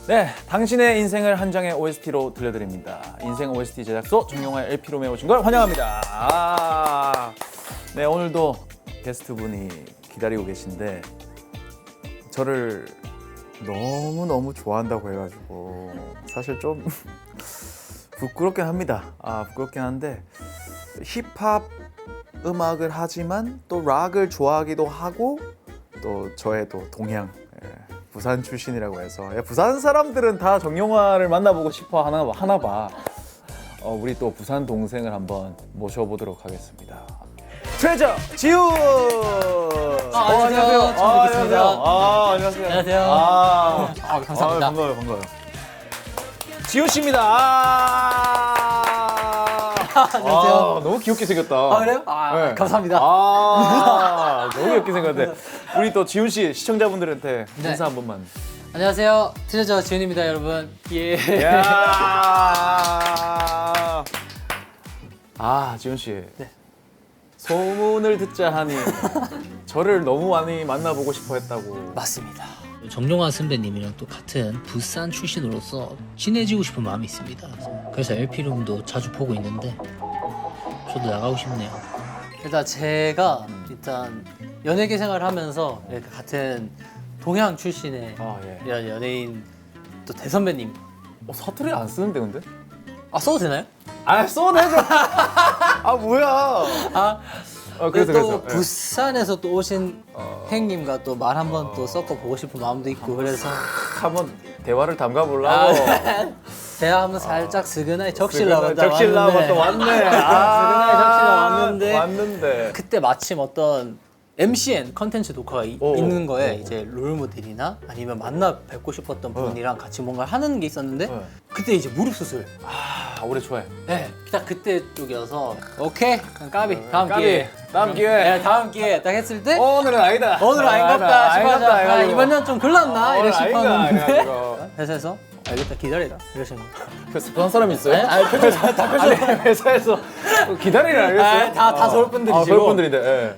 네, 당신의 인생을 한 장의 OST로 들려드립니다. 인생 OST 제작소 정용화의 LP로 메오신 걸 환영합니다. 네, 오늘도 게스트분이 기다리고 계신데 저를 너무너무 좋아한다고 해가지고 사실 좀 부끄럽긴 합니다. 부끄럽긴 한데 힙합 음악을 하지만 또 락을 좋아하기도 하고 또 저의 또 동향 부산 출신이라고 해서 부산 사람들은 다 정용화를 만나보고 싶어 하나 봐. 우리 또 부산 동생을 한번 모셔보도록 하겠습니다. 트레저 지훈. 안녕하세요. 처음 뵙겠습니다. 안녕하세요. 안녕하세요. 감사합니다. 반가워요. 지훈 씨입니다. 안녕하세요. 너무 귀엽게 생겼다. 그래요? 네. 감사합니다. 너무 귀엽게 생겼는데 우리 또 지훈 씨 시청자분들한테 네. 인사 한 번만. 안녕하세요. 트레저 지훈입니다, 여러분. 예. 야. 지훈 씨. 네. 소문을 듣자 하니 저를 너무 많이 만나보고 싶어 했다고. 맞습니다. 정용화 선배님이랑 또 같은 부산 출신으로서 친해지고 싶은 마음이 있습니다. 그래서 LP룸도 자주 보고 있는데 저도 나가고 싶네요. 일단 제가 연예계 생활을 하면서 이렇게 같은 동양 출신의 예. 이런 연예인 또 대선배님. 사투리 안 쓰는데 근데? 써도 되나요? 써도 되죠. 뭐야. 그래서 또 예. 부산에서 또 오신 형님과 또 말 한번 또 섞어 보고 싶은 마음도 있고 그래서 한번 대화를 담가 보려고. 제가 한번 살짝 스그나이 적실라고 적실라고 또 왔네. 스그나이 적실라 왔는데. 그때 마침 어떤 MCN 컨텐츠 녹화가 있는 거에 오. 이제 롤모델이나 아니면 만나 뵙고 싶었던 분이랑 같이 뭔가를 하는 게 있었는데 그때 이제 무릎 수술. 올해 초에. 네, 딱 그때 쪽이어서 오케이 까비 다음 기회. 다음 기회. 네, 다음 기회 딱 했을 때 오늘은 아니다. 오늘 아닌갑다 싶어서 해가지고. 이번 년 좀 글렀나 이래 오늘 아닌가 싶었는데 해가지고. 회사에서 알겠다 기다리라 이러시는 거예요. 그래서 그런 사람 있어요? 아니, 회사에서 기다리라 알겠어요? 다 서울 분들이시고. 서울 분들인데. 예.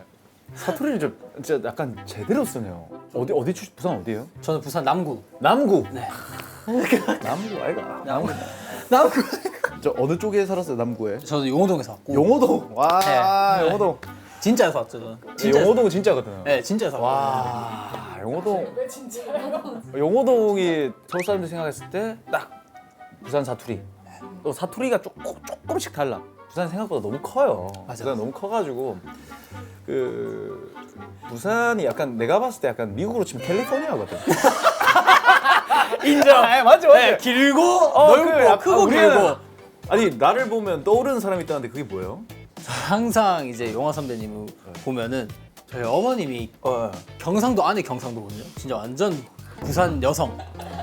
사투리를 진짜 약간 제대로 쓰네요. 어디 출신? 부산 어디예요? 저는 부산 남구. 남구. 네. 남구 아이가. 남구. 저 어느 쪽에 살았어요? 남구에? 저도 용호동에서 왔고. 용호동. 와, 네. 용호동. 진짜에서 왔죠 저는. 용호동은 진짜거든요. 네, 진짜에서 왔고. 와, 용호동. 왜 진짜요? 용호동이 서울 사람들이 생각했을 때 딱 부산 사투리. 또 사투리가 조금씩 달라. 부산 생각보다 너무 커요. 맞아. 부산 너무 커가지고 부산이 약간 내가 봤을 때 약간 미국으로 치면 캘리포니아거든. 인정. 맞지. 네, 길고 넓고 크고 길고. 아니 나를 보면 떠오르는 사람이 있다는데 그게 뭐예요? 항상 이제 용화 선배님을 보면은 저희 어머님이 경상도 안에 경상도거든요. 진짜 완전 부산 여성.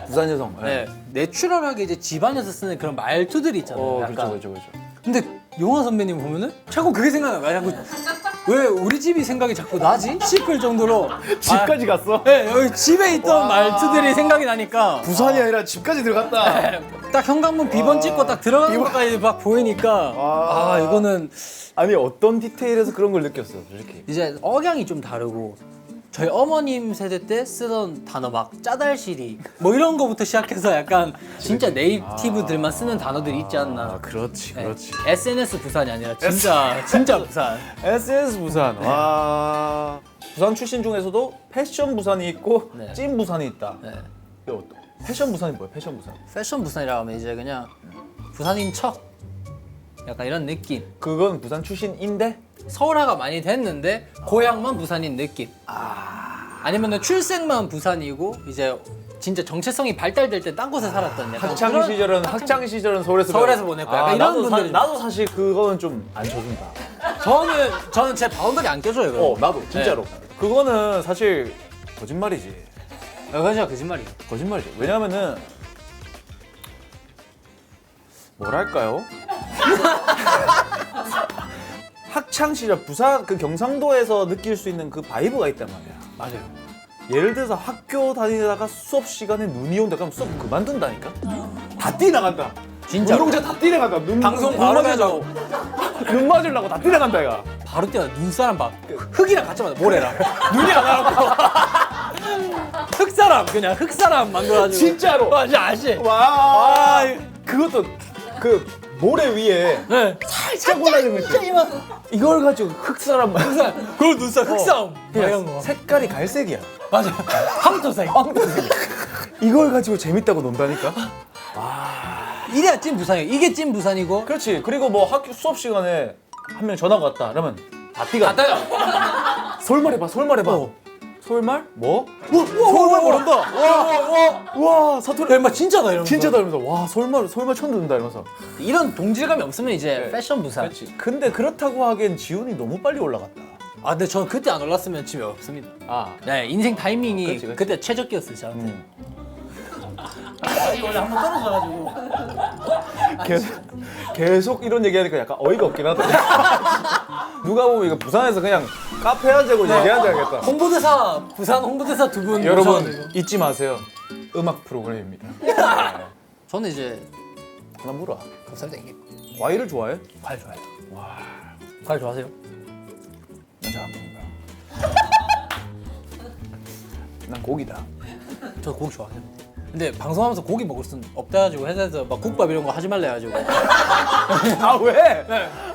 부산 여성. 네, 내추럴하게 이제 집안에서 쓰는 그런 말투들이 있잖아요. 약간. 그렇죠. 근데 용화 선배님 보면은 자꾸 그게 생각나는 거야. 자꾸 왜 우리 집이 생각이 자꾸 나지? 싶을 정도로 집까지 갔어? 네, 여기 집에 있던 말투들이 생각이 나니까 부산이 아니라 집까지 들어갔다. 딱 현관문 비번 찍고 딱 들어가는 것까지 막 보이니까 이거는 아니 어떤 디테일에서 그런 걸 느꼈어, 솔직히. 이제 억양이 좀 다르고 저희 어머님 세대 때 쓰던 단어 막 짜달시리 뭐 이런 거부터 시작해서 약간 진짜 네이티브들만 쓰는 단어들이 있지 않나. 그렇지, 네. 그렇지. SNS 부산이 아니라 진짜 부산. SS 부산. 와. 부산 출신 중에서도 패션 부산이 있고 네. 찐 부산이 있다. 네. 패션 부산이 뭐야? 패션 부산. 패션 부산이라고 하면 이제 그냥 부산인 척 약간 이런 느낌. 그건 부산 출신인데 서울화가 많이 됐는데 고향만 부산인 느낌. 아니면은 출생만 부산이고 이제 진짜 정체성이 발달될 때 딴 곳에 살았던 약간 학창 그런- 시절은 서울에서 서울에서 보냈고 약간 이런 분들이 나도 사실 그거는 좀 안 쳐준다. 저는 제 바운더리 안 껴줘요. 그럼. 나도 진짜로. 그거는 사실 거짓말이지. 그건 진짜 거짓말이에요. 거짓말이죠. 왜냐면은 뭐랄까요? 학창 시절 부산 그 경상도에서 느낄 수 있는 그 바이브가 있단 말이야. 맞아요. 예를 들어서 학교 다니다가 수업 시간에 눈이 온다 그러면 수업 그만둔다니까? 다 뛰어나간다. 진짜. 운동장 다 뛰어나간다. 방송 눈 바로 맞으려고. 눈 맞으려고 다 뛰어나간다 얘가. 바로 뛰어 눈사람 봐. 흙이랑 같이 맞아 모래랑 눈이 안 와갖고 흑사람 그냥 흑사람 만들어가지고 진짜로? 맞아 아시? 와, 그것도 그 모래 위에 네. 살짝 올라진 거 있지. 이걸 가지고 흑사람 그걸 눈썹 흑사람 이런 거 색깔이 갈색이야. 맞아 황토색 이걸 가지고 재밌다고 논다니까. 이래야 찐 부산이에요. 이게 찐 부산이고 그렇지. 그리고 뭐 학교 수업 시간에 한 명 전화가 왔다. 그러면 다 띠가. 솔말해봐. 솔말해봐. 솔말? 뭐? 솔말 모른다. 와 사투리. 야, 진짜다 이러면서 진짜다 이러면서 와 솔말 처음 듣는다 이러면서. 이런 동질감이 없으면 이제 네. 패션 부산. 그렇지. 근데 그렇다고 하기엔 지훈이 너무 빨리 올라갔다. 아 근데 저는 그때 안 올랐으면 집에 없습니다. 아. 네 인생 타이밍이 그렇지, 그렇지. 그때 최적기였어요 저한테. 이거 원래 한번 떨어져가지고. 계속 이런 얘기하니까 약간 어이가 없긴 하다. 누가 보면 이거 부산에서 그냥 카페 하자고 얘기하는 줄 알겠다. 홍보대사 부산 홍보대사 두 분 여러분 잊지 마세요. 음악 프로그램입니다. 저는 이제 하나 물어. 곱살 땡기. 과일을 좋아해? 과일 좋아해요. 과일 좋아하세요? 난 잘 안 먹는다. 난 고기다. 저 고기 좋아해요. 근데 방송하면서 고기 먹을 순 없다 가지고 회사에서 막 국밥 이런 거 하지 말래 가지고 아 왜?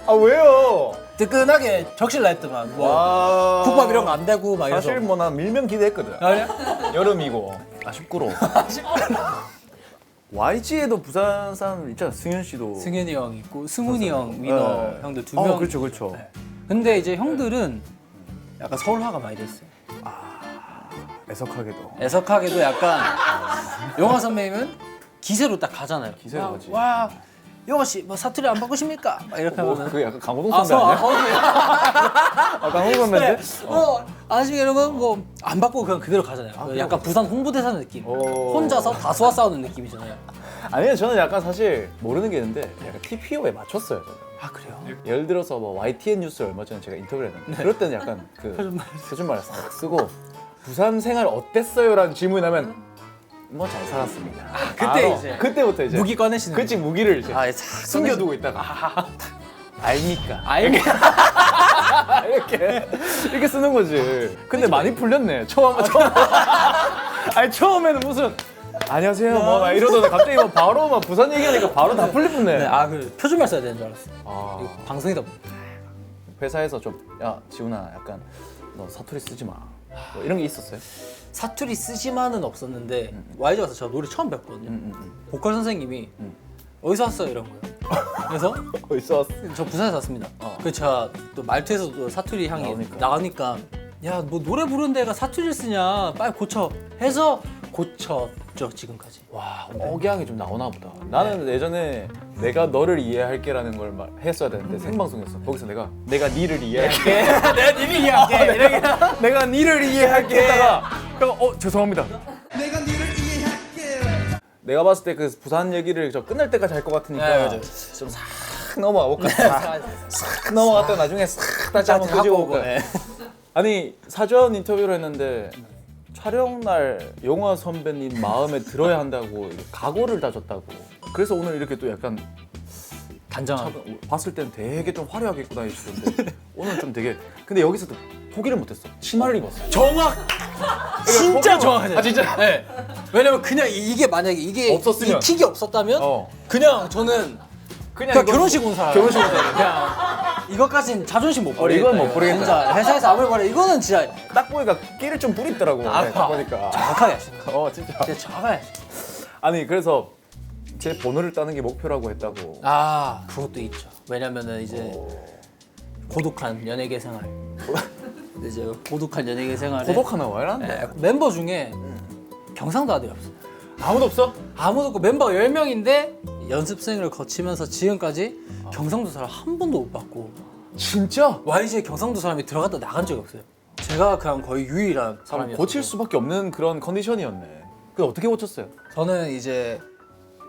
아 왜요? 뜨끈하게 적실라 했더만 뭐 와. 국밥 이런 거 안 되고 막 이래서 사실 뭐 난 밀면 기대했거든. 아, 그래? 여름이고 아쉽구로. YG에도 부산 사람 있잖아. 승현 씨도. 승현이 형 있고 승훈이 형, 민호 네. 형들 두 명. 그렇죠, 그렇죠. 근데 이제 형들은 약간 서울화가 많이 됐어요. 애석하게도. 애석하게도 약간 영화 선배님은 기세로 딱 가잖아요. 기세로 가지. 와, 영화 씨, 뭐 사투리 안 바꾸십니까? 막 이렇게 하면. 그게 약간 강호동 선배 아니야? 아, 강호동 선배인데? 아저씨 이런 건 뭐 안 바꾸고 그냥 그대로 가잖아요. 약간 부산 홍보대사 느낌. 오. 혼자서 다수와 싸우는 느낌이잖아요. 아니요, 저는 약간 사실 모르는 게 있는데 약간 TPO에 맞췄어요. 저는. 아 그래요? 예를 들어서 뭐 YTN 뉴스 얼마 전에 제가 인터뷰를 했는데 그럴 때는 약간 그 표준말을 싹 쓰고 부산 생활 어땠어요?라는 질문이 나면 뭐 잘 살았습니다. 그때 바로 이제 그때부터 이제 무기 꺼내시는. 그치 무기를 이제 아, 싹 숨겨두고 있다가 알니까 이렇게 쓰는 거지. 근데 많이 풀렸네. 처음 아니 처음에는 무슨 안녕하세요 뭐 막 이러다가 갑자기 뭐 바로 막 부산 얘기하니까 바로 다 풀리네. 네, 아그 표준말 써야 되는 줄 알았어. 아. 이거 방송이다 보니. 회사에서 좀 야 지훈아 약간 너 사투리 쓰지 마. 뭐 이런 게 있었어요? 사투리 쓰지만은 없었는데 YG 와서 저 노래 처음 배웠거든요. 보컬 선생님이 어디서 왔어요 이런 거예요. 그래서 어디서 왔어? 저 부산에서 왔습니다. 그래서 제가 또 말투에서 또 사투리 향이 나가니까 야 뭐 노래 부르는 데가 사투리를 쓰냐 빨리 고쳐 해서 고쳤죠 지금까지. 와 억양이 좀 나오나 보다. 나는 예전에 내가 너를 이해할게라는 걸 했어야 되는데 생방송이었어. 거기서 내가 니를 이해할게. 내가 니를 이해할게. 이렇게. 내가 니를 이해할게 했다가 그럼 죄송합니다. 내가 니를 이해할게. 내가 봤을 때 그 부산 얘기를 저 끝날 때까지 할 것 같으니까 네, 맞아요. 좀 싹 넘어가 볼까? 싹 넘어갔다 나중에 싹 다시 한번 끄집어 볼까? 아니 사전 인터뷰를 했는데 촬영 날 영화 선배님 마음에 들어야 한다고 각오를 다졌다고. 그래서 오늘 이렇게 또 약간 단정하게. 봤을 때는 되게 좀 화려하게 입고 다니시던데 오늘 좀 되게 근데 여기서도 포기를 못했어. 치마를 입었어. 정확. 진짜 정확하죠. 아 진짜? 네. 왜냐면 그냥 이게 만약에 이게 없었으면. 이 킥이 없었다면 그냥 저는 그냥 이건 결혼식 온 사람. 결혼식 온 사람. 그냥 이것까진 자존심 못 버리겠다. 이건 못 버리겠다. 진짜 회사에서 아무리 말해 이거는 진짜 딱 보니까 끼를 좀 부리더라고. 딱 보니까. 정확하게 하시네. 진짜. 진짜 정확하게 하시네. 아니 그래서 제 번호를 따는 게 목표라고 했다고. 아 그것도 있죠. 왜냐면은 이제 고독한 연예계 생활. 이제 고독한 연예계 생활에 고독하나 왜 이러는데? 멤버 중에 경상도 아들이 없어. 아무도 없어? 아무도 없고 멤버가 10명인데 연습생을 거치면서 지금까지 경상도 사람 한 번도 못 봤고 진짜? YG에 경상도 사람이 들어갔다 나간 적이 없어요. 제가 그냥 거의 유일한 사람이었어요. 고칠 수밖에 없는 그런 컨디션이었네. 그 어떻게 고쳤어요? 저는 이제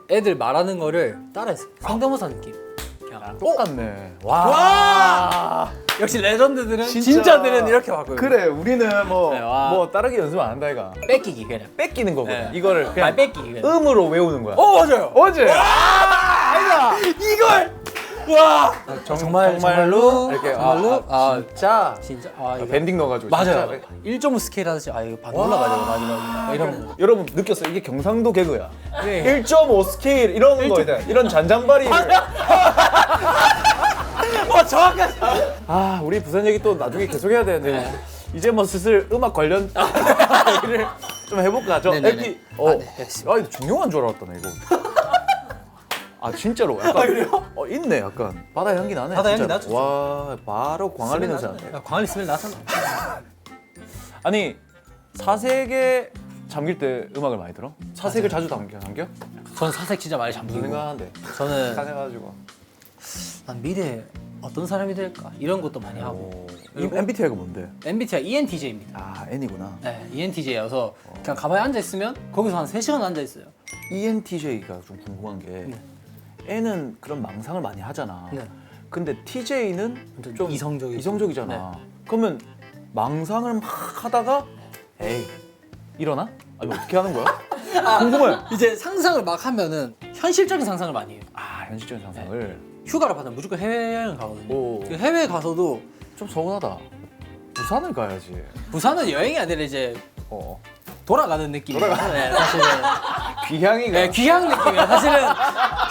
애들 말하는 거를 따라했어요. 성대모사 느낌. 그냥 똑같네. 와! 역시 레전드들은 진짜들은 이렇게 바꿔요. 그래 우리는 뭐 네, 와. 뭐 따르기 연습 안 한다 이가. 뺏기기 그냥. 뺏기는 거고 네. 이거를 그냥 말 뺏기기 그냥. 음으로 외우는 거야. 맞아요. 어제. 아니다. 이걸 정말로 이렇게 정말로 진짜 진짜 이거 밴딩 넣어가지고 맞아요. 진짜. 1.5 스케일 하듯이 이거 반 올라가야 돼 마지막에 이런 거. 여러분 느꼈어요? 이게 경상도 개그야. 네. 1.5 스케일 이런 거에 이런 잔잔바리. 정확하지. 우리 부산 얘기 또 나중에 계속 해야 되는데 이제 뭐 슬슬 음악 관련 얘기를 좀 해볼까? 저 네네네. LP 네, 알겠습니다. 이거 중요한 줄 알았다 나 이거. 진짜로 약간 그래요? 있네 약간 바다 향기 나네. 바다 향기 진짜. 나죠. 와 바로 광안리 냄새 나네. 광안리 스멜 나잖아. 아니 사색에 잠길 때 음악을 많이 들어? 사색을 자주 잠겨? 저는 사색 진짜 많이 잠기고. 생각하는데 저는 사색해가지고 난 미래 어떤 사람이 될까 이런 것도 많이 하고. 그리고 MBTI가 뭔데? MBTI ENTJ입니다. N이구나. 네, ENTJ여서 그냥 가만히 앉아 있으면 거기서 한 3시간 앉아 있어요. ENTJ가 좀 궁금한 게 N은 그런 망상을 많이 하잖아. 네. 근데 TJ는 좀 이성적이고. 이성적이잖아. 그러면 망상을 막 하다가 에이 일어나? 아니 어떻게 하는 거야? 궁금해. 이제 상상을 막 하면은 현실적인 상상을 많이 해요. 현실적인 상상을 휴가를 받으면 무조건 해외여행 가거든요. 오. 그 해외 가서도 좀 서운하다. 부산을 가야지. 부산은 여행이 아니라 이제 돌아가는 느낌이에요. 네, 사실은 귀향이가. 네, 귀향 느낌이에요. 사실은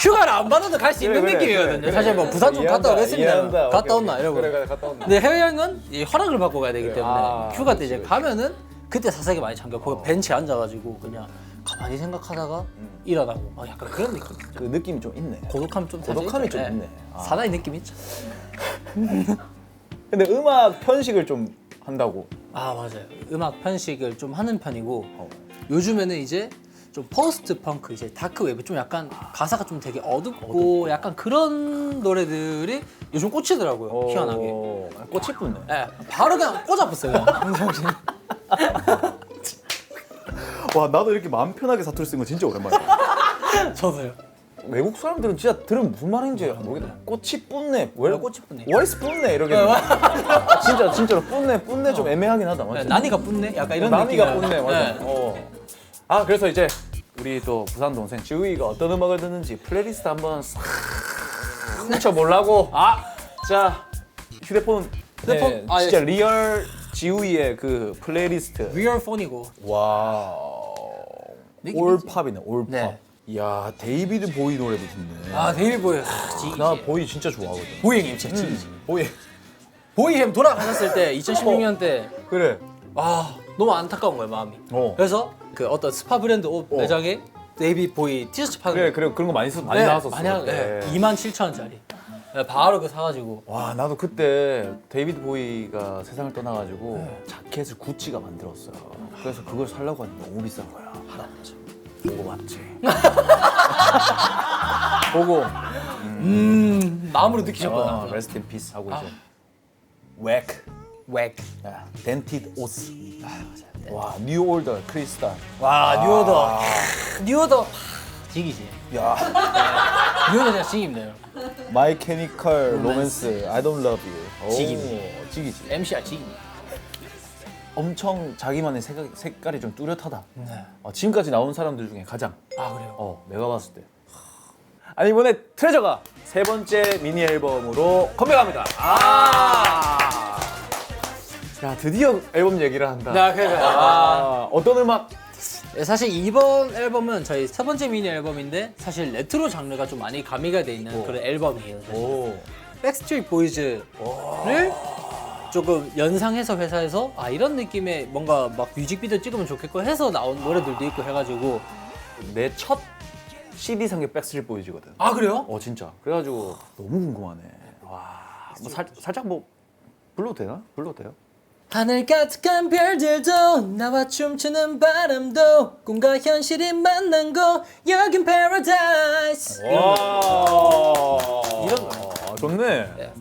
휴가를 안 받아도 갈 수 있는 그래, 느낌이거든요. 그래. 사실 뭐 부산 좀 갔다 오겠습니다. 이해한다. 갔다 오케이, 온나 오케이. 이러고. 그래 갔다 온다. 근데 해외여행은 이 허락을 받고 가야 되기 그래. 때문에 휴가 때 이제 그렇지, 가면은 그때 사색이 많이 잠겨. 거기 벤치에 앉아가지고 그냥 가만히 생각하다가 일어나고 약간 그런 느낌. 그 느낌이 좀 있네. 고독함 좀 살짝 고독함이 있죠. 좀 네. 있네. 사나이 느낌 있죠. 근데 음악 편식을 좀 한다고. 맞아요. 음악 편식을 좀 하는 편이고 요즘에는 이제 좀 포스트 펑크 이제 다크 웨브 좀 약간 가사가 좀 되게 어둡고 약간 그런 노래들이 요즘 꽂히더라고요. 희한하게. 꽃이 뿌네. 네, 바로 그냥 꽂아봤어요. 그냥. 와 나도 이렇게 마음 편하게 사투리 쓴 거 진짜 오랜만이야. 저도요. 외국 사람들은 진짜 들으면 무슨 말인지 모르겠다. 꽃이 뿌네. 왜 꽃이 뿌네. 와이스 뿌네 이렇게. 진짜로 뿌네 좀 애매하긴 하다. 맞지? 나니가 뿐네? 약간 이런 나니가 느낌이에요. 뿌네 맞아. 네. 그래서 이제 우리 또 부산 동생 지우이가 어떤 음악을 듣는지 플레이리스트 한번 싹 훔쳐보려고. 자 휴대폰. 휴대폰? 진짜 리얼 지우이의 그 플레이리스트. 리얼 폰이고. 와. 느낌이지. 올팝이네 올팝. 네. 이야 데이비드 보이 노래도 듣네. 데일 보이. 나 보이 진짜 좋아하거든. 보이 형님 제 찌이지. 보이. 보이 형 돌아가셨을 때 2016년 때 그래. 너무 안타까운 거예요 마음이. 그래서 그 어떤 스파 브랜드 옷 매장에 데이비 보이 티셔츠 파는 그래 거. 그래 그런 거 많이 나왔었어. 많이 하, 그때. 27,000원짜리. 바로 그 사가지고. 와 나도 그때 데이비드 보이가 세상을 떠나가지고 자켓을 구찌가 만들었어요. 그래서 그걸 살려고 하는데 너무 비싼 거야. 보고 맞지. 보고 마음으로 느끼셨구나. 레스트 인 피스 하고 이제 웩. 웩. 덴티드 오스. 와 뉴 올더 크리스탈. 와 뉴오더. 뉴오더. 지기지. 야 뉴오더 진짜 지깁네요. 마이 케미컬 로맨스 I don't love you. 지기네. 지기지. MCR 지깁니다. 엄청 자기만의 색깔이 좀 뚜렷하다. 네. 지금까지 나온 사람들 중에 가장. 그래요? 내가 봤을 때. 아니 이번에 트레저가 세 번째 미니 앨범으로 컴백합니다. 야 드디어 앨범 얘기를 한다. 그래. 어떤 음악? 사실 이번 앨범은 저희 세 번째 미니 앨범인데 사실 레트로 장르가 좀 많이 가미가 돼 있는 그런 앨범이에요. 사실. 백스트리트 보이즈를 조금 연상해서 회사에서 이런 느낌의 뭔가 막 뮤직비디오 찍으면 좋겠고 해서 나온 노래들도 있고 해가지고. 내 첫 CD상의 백스트리트 보이즈거든. 그래요? 진짜. 그래가지고 너무 궁금하네. 와, 뭐 살짝 뭐 불러도 되나? 불러도 돼요? 하늘 가득한 별들도 나와 춤추는 바람도 꿈과 현실이 만난 곳 여긴 paradise. 이런 거. 좋네.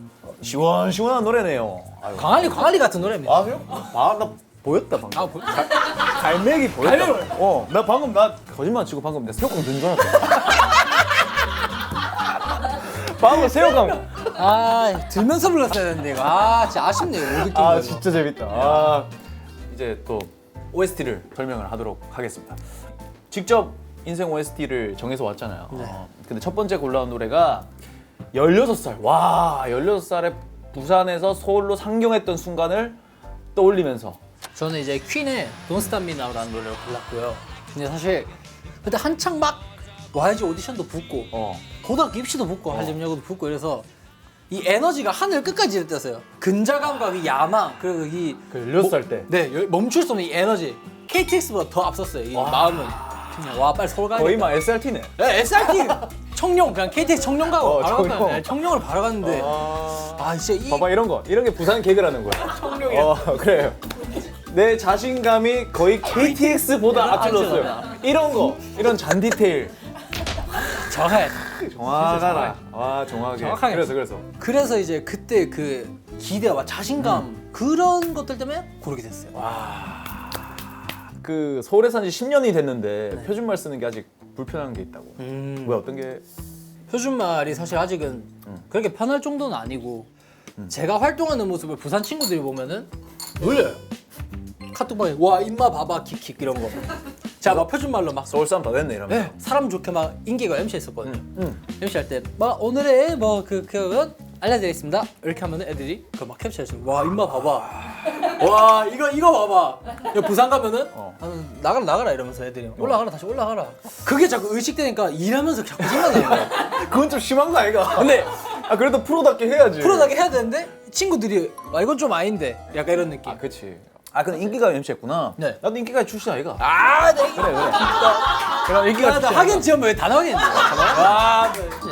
시원시원한 노래네요. 아유. 광안리 같은 노래입니다. 그래요? 나 보였다 방금. 갈매기 보였다. 갈매기 나 방금 나 거짓말 치고 방금 내 새우깡 든 줄 알았어. 방금 새우깡. 들면서 불렀어야 되는데 이거. 진짜 아쉽네요. 못 느낀 거. 진짜 재밌다. 이제 또 OST를 설명을 하도록 하겠습니다. 직접 인생 OST를 정해서 왔잖아요. 근데 첫 번째 골라온 노래가 16살. 와, 16살에 부산에서 서울로 상경했던 순간을 떠올리면서 저는 이제 퀸의 Don't Stop Me Now라는 노래를 골랐고요. 근데 사실 그때 한창 막 YG 오디션도 붙고 고등학교 입시도 붙고 한림여고도 붙고 이래서 이 에너지가 하늘 끝까지 떴어요. 근자감과 이 야망 그리고 이 그 16살 때 네, 멈출 수 없는 이 에너지 KTX보다 더 앞섰어요. 이 마음은 그냥 와 빨리 서울 가야겠다. 거의 막 SRT네. 네, SRT 청룡 그냥 KTX 청룡 가고 바로 청룡. 갔거든요. 네, 청룡을 바로 갔는데 아 진짜 이 봐봐 이런 게 부산 개그라는 거야. 청룡이야. 그래요. 내 자신감이 거의 KTX보다 앞질렀어요. 이런 잔 디테일 정해. 정확하다. 와 정확해. 정확하게. 그래서 이제 그때 그 기대와 자신감 그런 것들 때문에 고르게 됐어요. 그 서울에 산 지 10년이 됐는데 표준말 쓰는 게 아직 불편한 게 있다고. 왜 어떤 게? 표준말이 사실 아직은 그렇게 편할 정도는 아니고 제가 활동하는 모습을 부산 친구들이 보면은 놀려요. 카톡방에 와 임마 봐봐 킥킥 이런 거. 제가 막 표준말로 막 서울 사람 다 됐네 이러면서. 네, 사람 좋게 막 인기가 MC 했었거든요. MC 할 때 막 오늘의 뭐 그건 알려드리겠습니다. 이렇게 하면 애들이 그 막 캡처해서 와 임마 봐봐. 와 이거 봐봐. 부산 가면은 나가라 이러면서 애들이 올라가라 다시 올라가라. 그게 자꾸 의식되니까 일하면서 자꾸 생각나는 거야. 그건 좀 심한 거 아이가? 근데 그래도 프로답게 해야지. 프로답게 해야 되는데 친구들이 와 이건 좀 아닌데 약간 이런 느낌. 그렇지. 근데 인기가 MC했구나. 네. 나도 인기가 출신 아이가. 네. 그래. 그럼 인기가 출신. 학연 지원부에 다 나오겠네.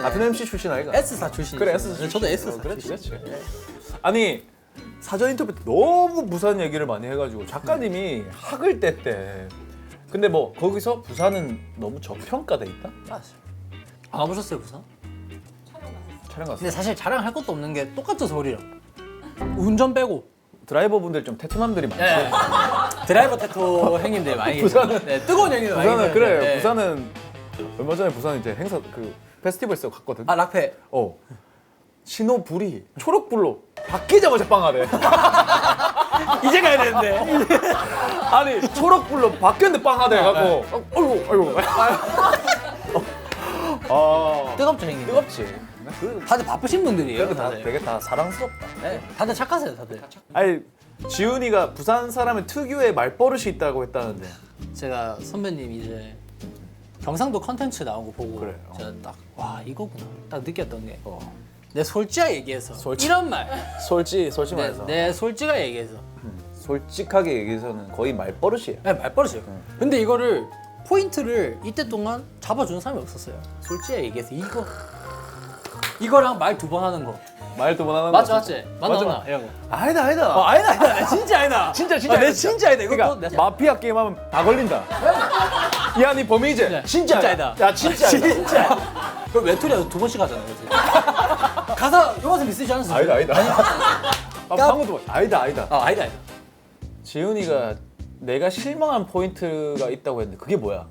같은 MC 출신 아이가. S사 출신. 그래 S사. 저도 S사. 그렇지. 아니 사전 인터뷰 때 너무 부산 얘기를 많이 해가지고 작가님이 학을 뗐대. 근데 뭐 거기서 부산은 너무 저평가돼 있다? 안 와보셨어요 부산? 촬영 갔어. 근데 사실 자랑할 것도 없는 게 똑같죠 서울이랑. 운전 빼고. 드라이버 분들 좀 테토남들이 많지. 네. 드라이버 테토 행님들 많이 부산은- 네, 뜨거운 형님들 많이 부산은 계세요. 그래요. 네. 부산은 얼마 전에 부산 이제 행사 그 페스티벌에서 갔거든. 아 락페 신호 불이 초록불로 바뀌자마자 빵하래. 이제 가야 되는데 아니 초록불로 바뀌었는데 빵하대 갖고. 아이고. 뜨겁죠 형님. 뜨겁지. 다들 바쁘신 분들이에요. 그래도 다 다들. 되게 다 사랑스럽다. 네, 다들 착하세요 다들. 아니 지훈이가 부산 사람의 특유의 말버릇이 있다고 했다는데. 제가 선배님 이제 경상도 컨텐츠 나온 거 보고 그래, 제가 딱 와 이거구나 딱 느꼈던 게 내 솔직하게 얘기해서 솔직. 이런 말 솔직히 말해서 내 솔직하게 얘기해서 솔직하게 얘기해서는 거의 말버릇이에요. 네, 말버릇이에요. 근데 이거를 포인트를 이때 동안 잡아주는 사람이 없었어요. 솔직하게 얘기해서 이거랑 말 2번 하는 거 말 두 번 하는 맞지 거. 맞지 맞나 이런 거. 아니다. 아니다 진짜 아니다. 진짜 내 아니다. 진짜 아니다. 이거 그러니까 또 마피아 게임 하면 다 걸린다. 야, 네 범인이지? 네. 진짜 아니다. 야, 진짜 아니다. 진짜. 그 외톨이라도 2번씩 하잖아요. 그치? 가사 요가서 미쓰지 않았어요? 아니다. 방금도 아니다. 아니다. 지훈이가 내가 실망한 포인트가 있다고 했는데 그게 뭐야?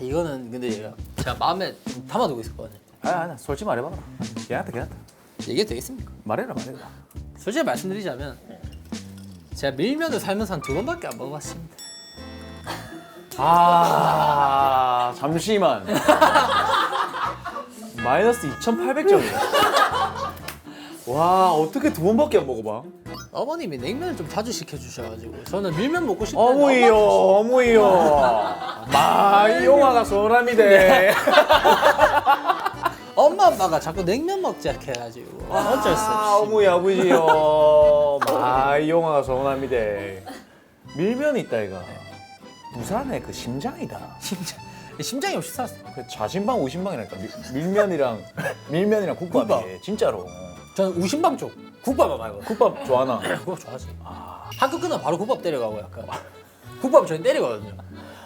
이거는 근데 제가 마음에 좀 담아두고 있었거든요. 아니야. 솔직히 말해봐라. 괜찮다. 얘기해도 되겠습니까? 말해라. 솔직히 말씀드리자면 제가 밀면을 살면서 한 2번밖에 안 먹어봤습니다. 잠시만. 마이너스 2,800점이야. 와, 어떻게 2번밖에 안 먹어봐? 어머님이 냉면을 좀 자주 시켜주셔가지고 저는 밀면 먹고 싶다. 어머니요. 마이용화가 소람이대. 엄마 아빠가 자꾸 냉면 먹자 이렇게 해가지고 어쩔 수 없이. 어머니 아버지요. 마이용화가 소람이대. 밀면이 있다 이가. 부산의 그 심장이다. 심장이 없이 살았어요. 그 좌심방 우심방이라니까. 밀면이랑 국밥이 진짜로. 저는 우심방 쪽 국밥 말고 국밥 좋아하나? 국밥 좋아하지. 학교 끝나면 바로 국밥 때려가고 약간 국밥 저희 때리거든요.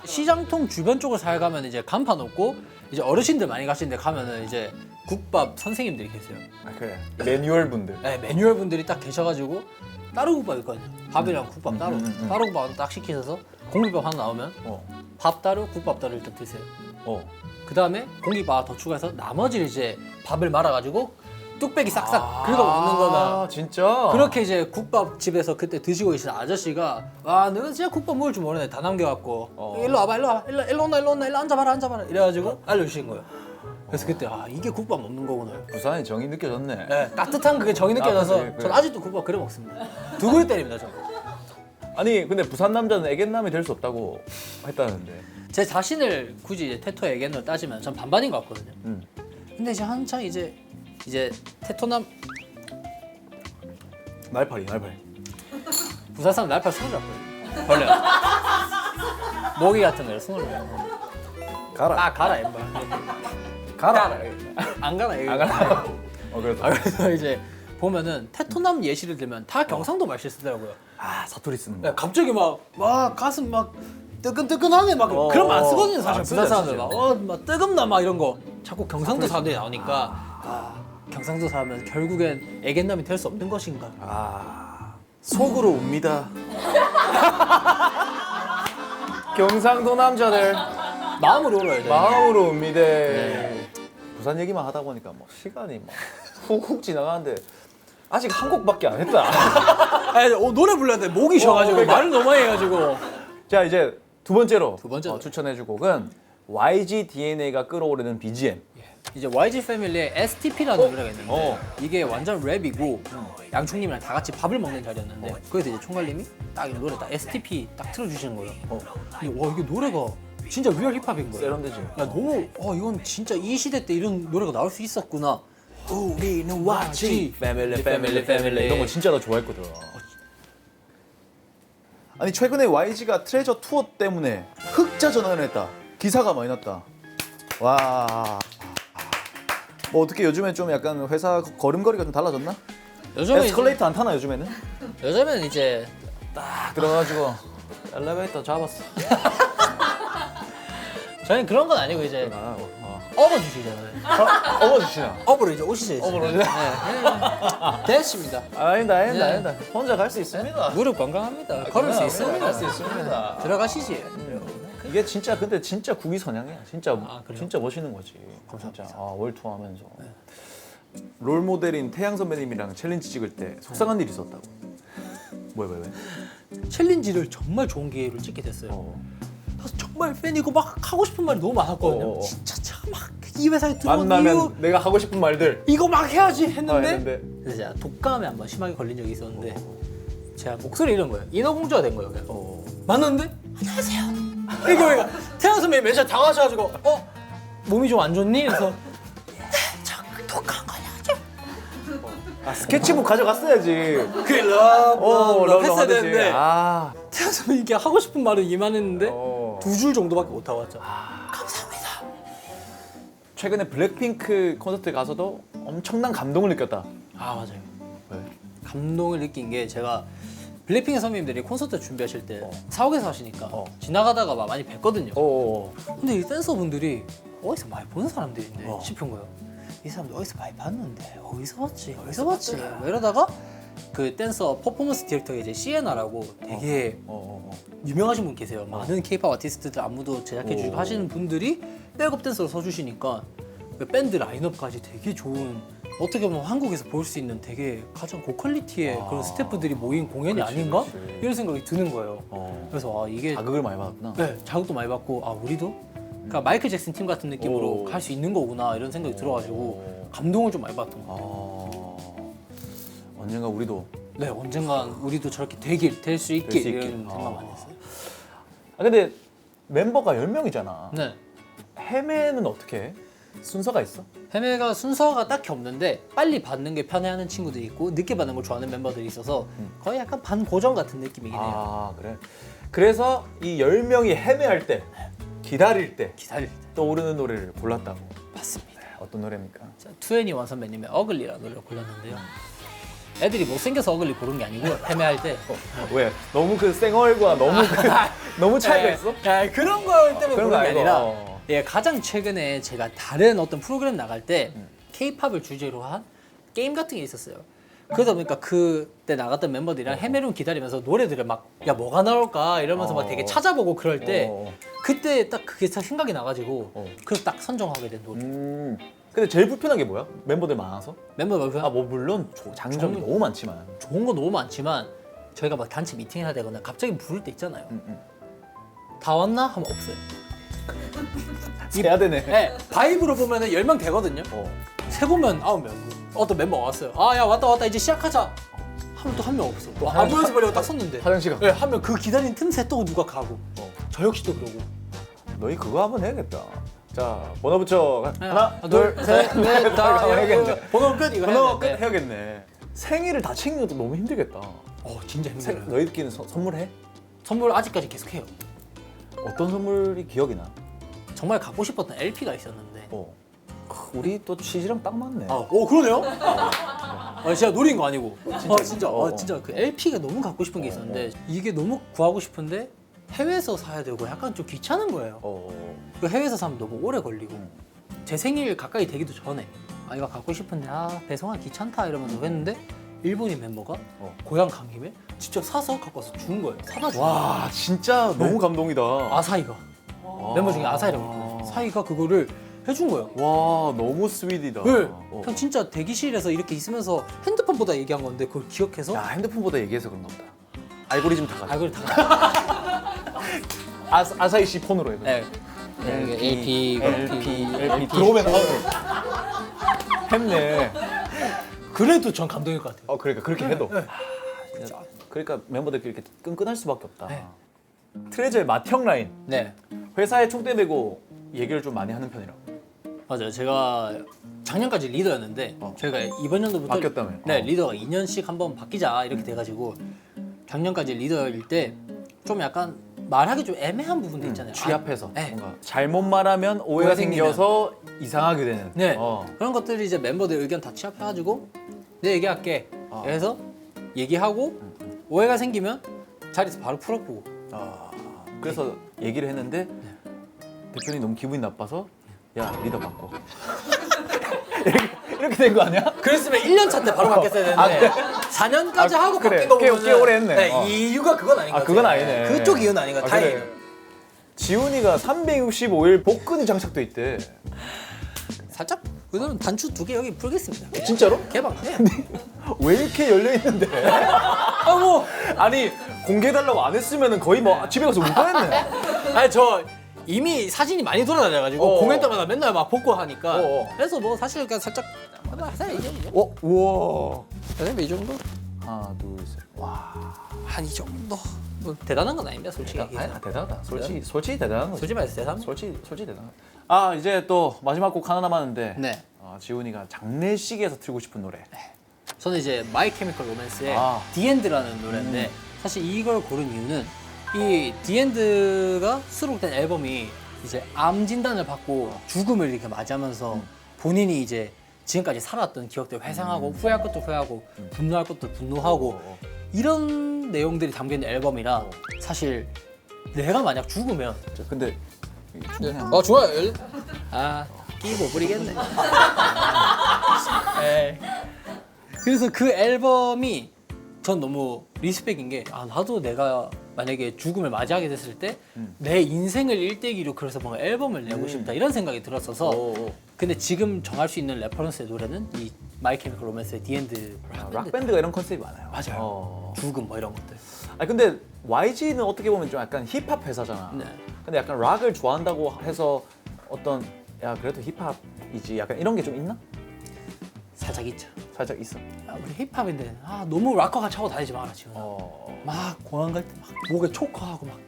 시장통 주변 쪽을 살가면 이제 간판 없고 이제 어르신들 많이 가시는데 가면은 이제 국밥 선생님들이 계세요. 그래. 매뉴얼 분들. 네, 매뉴얼 분들이 딱 계셔가지고 따로 국밥 있거든요. 밥이랑 국밥 따로. 따로 국밥 하나 딱 시키셔서 공깃밥 하나 나오면 밥 따로 국밥 따로 일단 드세요. 그 다음에 공깃밥 하나 더 추가해서 나머지를 이제 밥을 말아가지고 뚝배기 싹싹 긁어 먹는 거나 진짜? 그렇게 이제 국밥집에서 그때 드시고 계신 아저씨가 와 너는 진짜 국밥 먹을 줄 모르네 다 남겨갖고 일로 와봐 일로 앉아봐라 이래가지고 알려주신 거예요. 그래서 그때 이게 국밥 먹는 거구나. 부산의 정이 느껴졌네. 네, 따뜻한 그게 정이 느껴져서 그래. 전 아직도 국밥 그래 먹습니다. 두 그릇 때립니다 저. 아니 근데 부산 남자는 애견남이 될 수 없다고 했다는데. 제 자신을 굳이 이제 테토의 애견으로 따지면 전 반반인 것 같거든요. 근데 이제 한창 이제 테토남 날파리. 부산 사람 날파 손을 잡거든요. 벌레. 모기 같은 거를 손으로 잡고. 가라. 가라 임마. 가라. 안 가라 이거. 그래서. 그래서 이제 보면은 테토남 예시를 들면 다 경상도 말실 쓰더라고요. 사투리 쓰는 야, 거. 갑자기 막 가슴 막 뜨끈뜨끈하네 막 그런 말 안 쓰거든요 사실 안 부산 쓰죠, 사람들 쓰죠. 막 뜨겁나 막 이런 거 자꾸 경상도 사람들이 나오니까 경상도 사람은 결국엔 애견남이 될 수 없는 것인가. 속으로 웁니다. 경상도 남자들 마음으로 울어야 돼. 마음으로 웁니다. 부산 얘기만 하다 보니까 뭐 시간이 막 훅훅 지나가는데 아직 한 곡밖에 안 했다. 아니, 노래 불러야 돼. 목이 쉬어가지고 그러니까. 말을 너무 많이 해가지고. 자 이제 두 번째로 추천해줄 곡은 YG DNA가 끌어오르는 BGM. 이제 YG 패밀리의 STP라는 노래가 있는데 어. 이게 완전 랩이고 양총님이랑 다 같이 밥을 먹는 자리였는데 거기서 이제 총괄님이 딱 이 노래 딱 STP 딱 틀어주시는 거예요. 근데 와 이게 노래가 진짜 리얼 힙합인 거예요. 세련되지. 야 너무 이건 진짜 이 시대 때 이런 노래가 나올 수 있었구나. 우리는 YG 패밀리 이런 거 진짜 나 좋아했거든. 아니 최근에 YG가 트레저 투어 때문에 흑자 전환을 했다. 기사가 많이 났다. 와. 뭐 어떻게 요즘에 좀 약간 회사 걸음걸이가 좀 달라졌나? 요즘에 에스컬레이터 안 타나 요즘에는? 요즘에는 이제 딱 들어가지고 엘리베이터 잡았어. 저희는 그런 건 아니고 이제 업어 주시잖아요. 업어주시나? 업으로 이제 오시죠. 이제. 업으로 이제? 네. 됐습니다. 아니다. 혼자 갈 수 있습니다. 무릎 건강합니다. 걸을 수 있습니다. 갈 수 있습니다. 들어가시지. 이게 진짜 근데 진짜 국위선양이야. 진짜 그래요? 진짜 멋있는 거지. 진짜 월투하면서 롤 모델인 태양 선배님이랑 챌린지 찍을 때 속상한 일이 있었다고. 뭐야? 챌린지를 정말 좋은 기회를 찍게 됐어요. 그래서 정말 팬이고 막 하고 싶은 말이 너무 많았거든요. 진짜 막 이 회사에 들어온 만나면 이유 내가 하고 싶은 말들 이거 막 해야지 했는데 했는데 그래서 제가 독감에 한번 심하게 걸린 적이 있었는데 제가 목소리 이런 거예요. 인어공주가 된 거예요. 그냥. 만났는데 안녕하세요. 이거 태양 선배님 맨날 당하셔가지고 몸이 좀 안 좋니? 그래서 저 독감 걸려가지고 스케치북 가져갔어야지. 그 러브 했어야 하듯이. 되는데 태양 선배님 이게 하고 싶은 말은 이만했는데 두 줄 정도밖에 못 하고 왔죠. 감사합니다. 최근에 블랙핑크 콘서트 가서도 엄청난 감동을 느꼈다. 맞아요. 왜? 감동을 느낀 게 제가 블랙핑크 선배님들이 콘서트 준비하실 때 사옥에서 하시니까 지나가다가 막 많이 뵀거든요. 근데 이 댄서분들이 어디서 많이 본 사람들인데 싶은 거예요. 이 사람들 어디서 많이 봤는데 어디서 봤지? 뭐 이러다가 그 댄서 퍼포먼스 디렉터가 이제 시에나라고 되게 유명하신 분 계세요. 많은 케이팝 아티스트들 안무도 제작해 주시고 하시는 분들이 백업 댄서로 서주시니까 그 밴드 라인업까지 되게 좋은 어떻게 보면 한국에서 볼 수 있는 되게 가장 고퀄리티의 그런 스태프들이 모인 공연이 아닌가? 이런 생각이 드는 거예요. 그래서 이게 자극을 많이 받았구나. 네, 자극도 많이 받고 우리도 그러니까 마이클 잭슨 팀 같은 느낌으로 갈 수 있는 거구나 이런 생각이 들어가지고 감동을 좀 많이 받았던 것 같아요. 언젠가 우리도 네, 언젠간 우리도 저렇게 될 수 있게 이런 생각 많이 했어요. 근데 멤버가 10명이잖아. 네. 헤매는 어떻게 해? 순서가 있어? 헤매가 순서가 딱히 없는데 빨리 받는 게 편해하는 친구들이 있고 늦게 받는 걸 좋아하는 멤버들이 있어서 거의 약간 반고정 같은 느낌이긴 해요. 그래. 그래서 이 10명이 헤매할 때, 기다릴 때 기다릴 때. 떠오르는 노래를 골랐다고. 맞습니다. 어떤 노래입니까? 2NE1 선배님의 어글리라는 노래를 골랐는데요. 애들이 못생겨서 어글리 고른 게 아니고 헤매할 때 왜? 너무 그 쌩얼과 너무 너무 차이가 네. 있어? 그런 거 때문에 그런 고른 거 게 아니고. 아니라 가장 최근에 제가 다른 어떤 프로그램 나갈 때 K-팝을 주제로 한 게임 같은 게 있었어요. 그러다 보니까 그때 나갔던 멤버들이랑 헤매룸 기다리면서 노래들을 막 야 뭐가 나올까 이러면서 막 되게 찾아보고 그럴 때 그때 딱 그게 딱 생각이 나가지고 그래서 딱 선정하게 된 노래. 근데 제일 불편한 게 뭐야? 멤버들 많아서? 멤버들 뭐 물론 장점이 너무 많지만. 좋은 거 너무 많지만 저희가 막 단체 미팅해야 되거나 갑자기 부를 때 있잖아요. 다 왔나? 하면 없어요. 해야 되네. 네, 바이브로 보면은 10명 되거든요. 세 보면 9명. 어떤 멤버 왔어요. 아, 야, 왔다. 이제 시작하자. 하면 또 한 명 없어. 또 안보여서 버리고 딱 섰는데. 화장실 가. 네, 한 명 그 기다린 틈새 또 누가 가고. 저 역시 또 그러고. 너희 그거 한번 해야겠다. 자, 번호 붙여. 하나, 둘, 셋, 넷, 다. 해야겠네. 번호 끝 이거 번호 끝 해야 돼. 해야겠네. 생일을 다 챙기는 것도 너무 힘들겠다. 진짜 힘들어요. 너희들끼리는 선물해? 선물 아직까지 계속해요. 어떤 선물이 기억이 나? 정말 갖고 싶었던 LP가 있었는데. 우리 또 취지랑 딱 맞네. 그러네요? 진짜 노린 거 아니고. 진짜. 어. 진짜 그 LP가 너무 갖고 싶은 게 있었는데 이게 너무 구하고 싶은데 해외에서 사야 되고 약간 좀 귀찮은 거예요. 그 해외에서 사면 너무 오래 걸리고 제 생일 가까이 되기도 전에 이거 갖고 싶은데 배송하기 귀찮다 이러면서 했는데 일본인 멤버가 고향 간 김에 직접 사서 갖고 와서 준 거예요. 사다 준 거예요. 와, 진짜 너무 감동이다. 아사히가 멤버 중에 아사히라고 있거든요. 사히가 그거를 해준 거예요. 와, 너무 스윗이다. 네. 형 진짜 대기실에서 이렇게 있으면서 핸드폰보다 얘기한 건데 그걸 기억해서 야, 핸드폰보다 얘기해서 그런가 보다. 알고리즘 다 가져. 알고를 다 아사히 씨 폰으로 해. 네. LP 들어오면 했네. 그래도 전 감동일 것 같아요. 그러니까 그렇게 해도. 진짜. 그러니까 멤버들끼리 이렇게 끈끈할 수밖에 없다. 네. 트레저의 맏형 라인. 네. 회사에 총대 메고 얘기를 좀 많이 하는 편이라고. 맞아요. 제가 작년까지 리더였는데 저희가 이번 연도부터 바뀌었다며. 네, 리더가 2년씩 한번 바뀌자 이렇게 돼가지고 작년까지 리더일 때 좀 약간 말하기 좀 애매한 부분도 있잖아요. 취합해서 네. 뭔가 잘못 말하면 오해가 오해가 생겨서 이상하게 되는. 네. 그런 것들이 이제 멤버들 의견 다 취합해가지고 내 얘기할게. 그래서 얘기하고 오해가 생기면 자리에서 바로 풀어보고. 그래서 얘기를 했는데 대표님 너무 기분이 나빠서 야, 리더 바꿔. 이렇게 된 거 아니야? 그랬으면 1년 차 때 바로 바뀌었어야 되는데 4년까지 하고 그래. 바뀐 거 꽤 보면 오래 했네. 이유가 그건 아닌 것 같아요. 그건 아니네. 그쪽 이유는 아닌 것 같아요. 그래. 다행이에요. 지훈이가 365일 복근이 장착돼 있대. 살짝 그거는 단추 2개 여기 풀겠습니다. 진짜로? 개방. 네. 왜 이렇게 열려 있는데? 아니 공개해달라고 안 했으면 거의 뭐 집에 가서 울 뻔했네. 아니 저 이미 사진이 많이 돌아다녀가지고 공연 때마다 맨날 막 복고 하니까 그래서 뭐 사실 그냥 살짝 사실 이 정도. 우와. 선생님 이 정도? 하나, 둘, 셋. 와. 한 이 정도. 뭐 대단한 건 아닙니다, 솔직히. 대단하다. 솔직히 대단한 거지. 솔직히 말해서 대단한. 솔직히 대단하다. 이제 또 마지막 곡 하나 남았는데. 네. 지훈이가 장례식에서 틀고 싶은 노래. 저는 이제 마이 케미컬 로맨스의 디엔드라는 노래인데 사실 이걸 고른 이유는 이 디엔드가 수록된 앨범이 이제 암 진단을 받고 죽음을 이렇게 맞이하면서 본인이 이제 지금까지 살았던 기억들을 회상하고 후회할 것도 후회하고 분노할 것도 분노하고 이런 내용들이 담겨 있는 앨범이라 사실 내가 만약 죽으면 근데 좋아요. 끼고 부리겠네. 그래서 그 앨범이 전 너무 리스펙인 게 나도 내가 만약에 죽음을 맞이하게 됐을 때 내 인생을 일대기로 그래서 뭔가 앨범을 내고 싶다 이런 생각이 들었어서 근데 지금 정할 수 있는 레퍼런스의 노래는 이 마이 케미컬 로맨스의 디엔드 락밴드가 이런 컨셉이 많아요. 맞아요. 죽음 뭐 이런 것들. 근데 YG는 어떻게 보면 좀 약간 힙합 회사잖아. 네. 근데 약간 락을 좋아한다고 해서 어떤 야 그래도 힙합이지 약간 이런 게 좀 있나? 살짝 있죠. 살짝 있어. 우리 힙합인데 너무 락커같이 하고 다니지 마라 지금. 막 공항 갈 때 막 목에 초커하고 막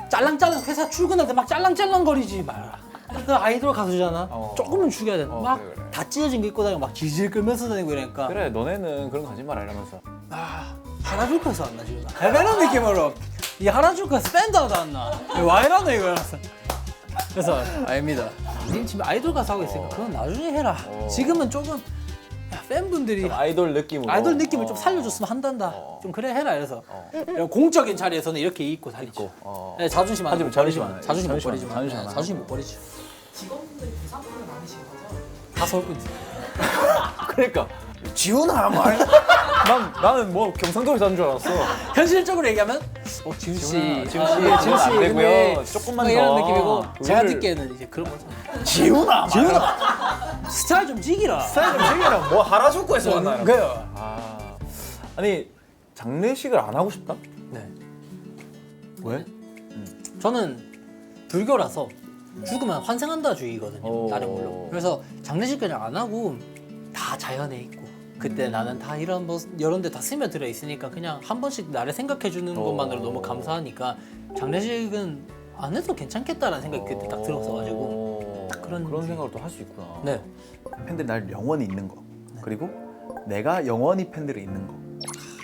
짤랑짤랑 회사 출근할 때 막 짤랑짤랑거리지 마라. 나 아이돌 가수잖아. 조금은 죽여야 돼. 막 그래. 다 찢어진 거 입고 다니고 막 질질 끌면서 다니고 이러니까 그래 너네는 그런 거 하지 마라 이러면서. 하라주카에서 안 나지 나. 약간 이런 느낌으로 이 하라주카 스탠다드 안 나. 와 이러네 이거 이러면서. 그래서 아닙니다. 니 지금 아이돌 가수 하고 있으니까 그건 나중에 해라. 지금은 조금 팬분들이 아이돌 느낌으로. 아이돌 느낌을 좀 살려줬으면 한단다. 좀 그래 해라 이래서 공적인 자리에서는 이렇게 입고 다니죠. 네, 자존심 안 하지만 자존심 안 해. 자존심 못 자존심 버리지. 안 해. 자존심 안 해. 자존심 못 버리지. 직원분들이 부산분들 많으신 거죠? 다 서울분들. 그러니까 지훈아 말. 나는 뭐 경상도에서 하는 줄 알았어. 현실적으로 얘기하면 지훈 씨, 지훈 씨 안 되고요. 조금만 더. 이런 느낌이고 제가 우리를- 듣기에는 이제 그런 거죠. 지훈아. 스타일 좀 지기라. 스타일 좀 챙겨라. 뭐 하라주쿠에서 만나요. 그래요. 아니 장례식을 안 하고 싶다? 네. 왜? 저는 불교라서 죽으면 환생한다 주의거든요. 오. 나름으로. 그래서 장례식 그냥 안 하고 다 자연에 있고 그때 나는 다 이런 뭐 이런 데 다 스며들어 있으니까 그냥 한 번씩 나를 생각해 주는 것만으로 너무 감사하니까 장례식은 안 해도 괜찮겠다라는 생각이 그때 딱 들었어가지고 딱 그런 생각을 또 할 수 있구나. 네. 팬들이 날 영원히 있는 거 그리고 내가 영원히 팬들이 있는 거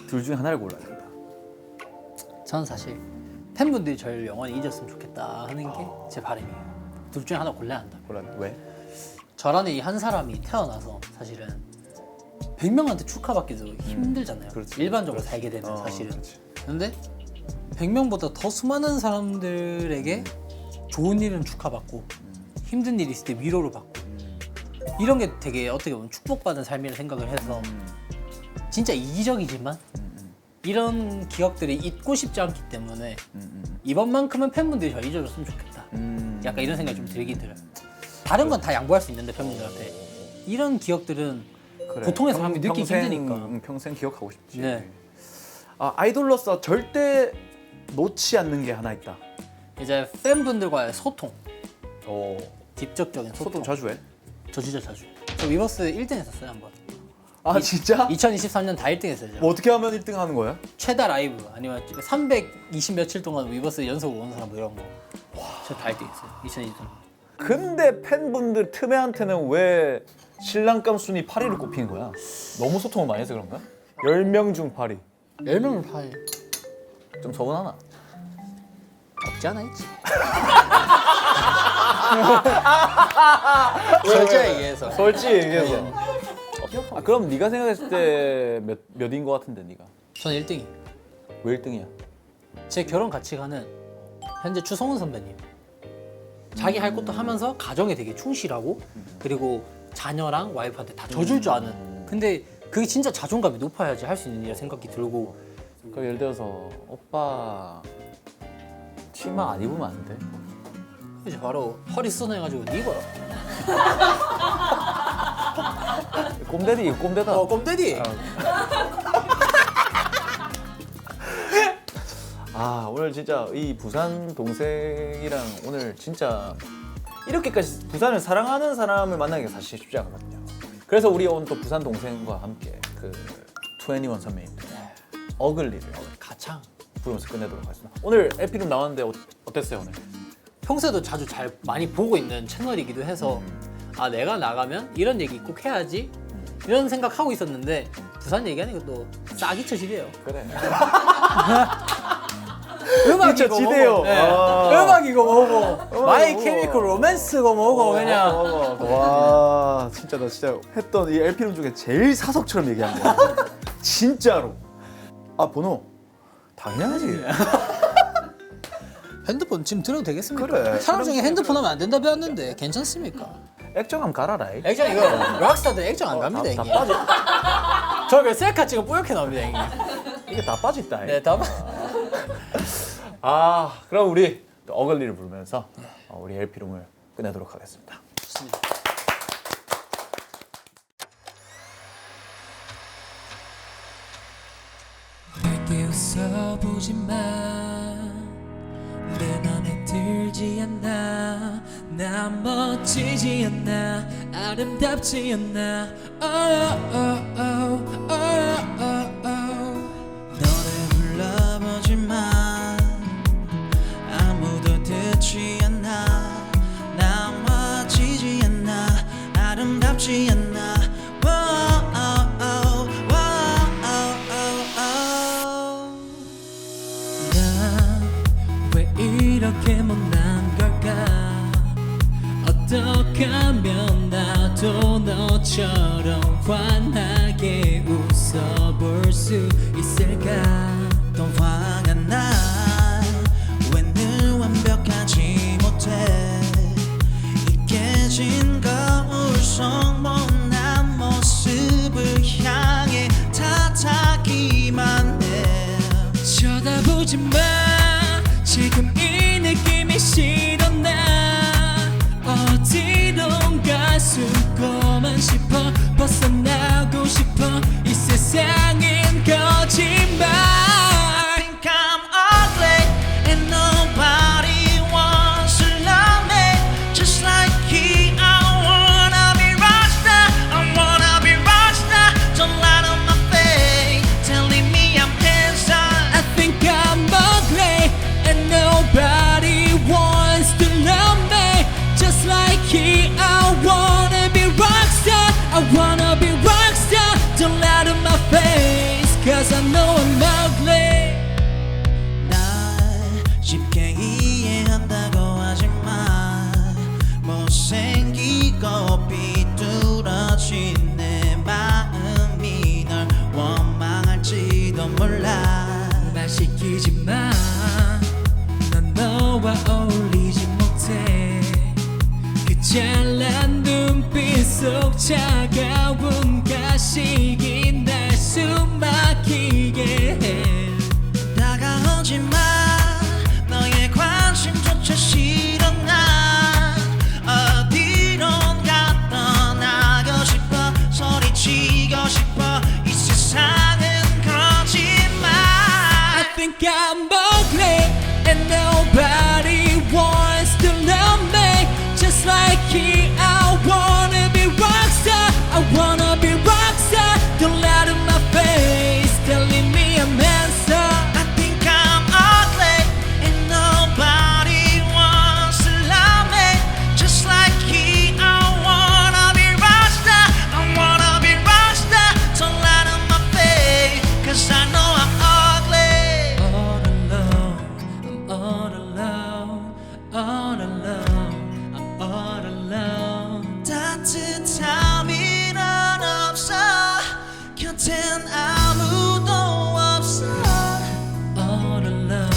둘 중에 하나를 골라야 된다. 저는 사실 팬분들이 저를 영원히 잊었으면 좋겠다 하는 게 제 바람이에요. 둘 중에 하나 골라야 한다. 골라 왜? 저라는 이 한 사람이 태어나서 사실은 100명한테 축하받기도 힘들잖아요. 그렇지. 일반적으로 살게 되면 사실은. 그렇지. 근데 100명보다 더 수많은 사람들에게 좋은 일은 축하받고 힘든 일이 있을 때 위로를 받고 이런 게 되게 어떻게 보면 축복받은 삶이라 생각을 해서 진짜 이기적이지만 이런 기억들이 잊고 싶지 않기 때문에 이번만큼은 팬분들이 저 잊어줬으면 좋겠다. 약간 이런 생각이 좀 들긴 들어요. 다른 건 다 양보할 수 있는데 팬분들한테 이런 기억들은 그래. 보통의 사람이 느끼기 평생, 힘드니까. 평생 기억하고 싶지. 네. 아이돌로서 절대 놓지 않는 게 하나 있다. 이제 팬분들과의 소통, 오. 직접적인 소통. 소통 자주 해? 저 진짜 자주. 저 위버스 1등 했었어요 한번. 아 진짜? 2023년 다 1등 했어요. 뭐 어떻게 하면 1등 하는 거야? 최다 라이브 아니면 320 며칠 동안 위버스 연속 오는 사람 뭐 이런 거. 저 다 1등 했어요. 2023년. 근데 팬분들 틈에한테는 왜 신랑감 순위 8위를 꼽히는 거야? 너무 소통을 많이 해서 그런가? 10명 중 8위. 10명을 팔. 좀 서운하나? 없지 않아 있지. 솔직히 얘기해서. 솔직히 얘기해서. 그럼 네가 생각했을 때 몇인 거 같은데 네가? 저는 1등이. 왜 1등이야? 제 결혼 가치관은 현재 추성훈 선배님. 자기 할 것도 하면서 가정에 되게 충실하고 그리고 자녀랑 와이프한테 다 져줄 줄 아는. 근데 그게 진짜 자존감이 높아야지 할 수 있는 일이라 생각이 들고. 그 예를 들어서 오빠 치마 안 입으면 안 돼? 이제 바로 허리 수선해가지고 니 입어라. 꼼데디 꼼데다. 꼼데디. 아 오늘 진짜 이 부산 동생이랑 오늘 진짜 이렇게까지 부산을 사랑하는 사람을 만나기가 사실 쉽지 않거든요. 그래서 우리 오늘 또 부산 동생과 함께 그 21 선배님들 어글리를 가창. 부르면서 끝내도록 하겠습니다. 오늘 에피룸 나왔는데 어땠어요 오늘? 평소에도 자주 잘 많이 보고 있는 채널이기도 해서 아 내가 나가면 이런 얘기 꼭 해야지 이런 생각하고 있었는데 부산 얘기하니까 또 싹이 쳐지래요. 그래. 음악이고 지대요. 뭐고. 네. 아. 음악이고 뭐고 마이 뭐고. 케미컬 로맨스고 뭐고 그냥 와 진짜 나 진짜 했던 이 LP룸 중에 제일 사석처럼 얘기한 거야. 진짜로. 아 번호 당연하지. 핸드폰 지금 들어도 되겠습니까? 그래. 사람 중에 핸드폰 하면 안 된다 배웠는데 괜찮습니까? 액정함 갈아라. 이. 액정 이거 락스타들 액정 안 갑니다 다 형님. 빠져. 저그 셀카 찍으면 뿌옇게 나옵니다 형님. 이게 다 빠졌다. 네 다음. 아 그럼 우리 또 어글리를 부르면서 우리 LP룸을 끝내도록 하겠습니다. 좋습니다. 내게 웃어보지 마. 내 맘에 들지 않아. 난 멋지지 않아. 아름답지 않아. 너를 불러보지만 아무도 듣지 않아. 난 멋지지 않아. 아름답지 않아. 왜 이렇게 못난 걸까? 어떻게 하면 나도 너처럼 환하게 웃어볼 수 있을까? 또 화가 나. 왜 늘 완벽하지 못해? 이 깨진 거울 속 못난 모습을 향해 탓하기만 해. 쳐다보지 마. 지금 이 느낌이 싫어. 나 어디론가 숨고만 싶어. 벗어나고 싶어. 이 세상엔 거짓말. I think I'm ugly and nobody wants to love me. 너와 어울리지 못해 그 찬란 눈빛 속 차가운 가식이 날 숨막히게 해 다가오지 마 너의 관심조차 싫어 난 어디론가 떠나고 싶어 소리치고 싶어 이 세상은 거짓말 I think I'm ugly and nobody wants to love me just like he I wanna be rockstar I wanna be rockstar don't lie to my face telling me I'm handsome I think I'm ugly and nobody wants to love me just like he I wanna be rockstar I wanna be rockstar don't lie to my face cause I know I'm ugly all alone I'm all alone I'm all alone 따뜻함이 넌 없어 곁엔 아무도 없어 all alone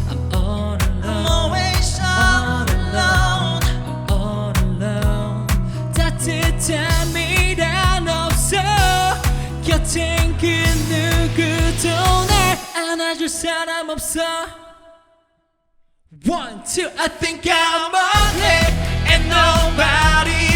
I'm all I'm alone always all alone I'm all alone 따뜻한 미련 없어 곁엔 그 누구도 날 안아줄 사람 없어 One, two, I think I'm ugly and nobody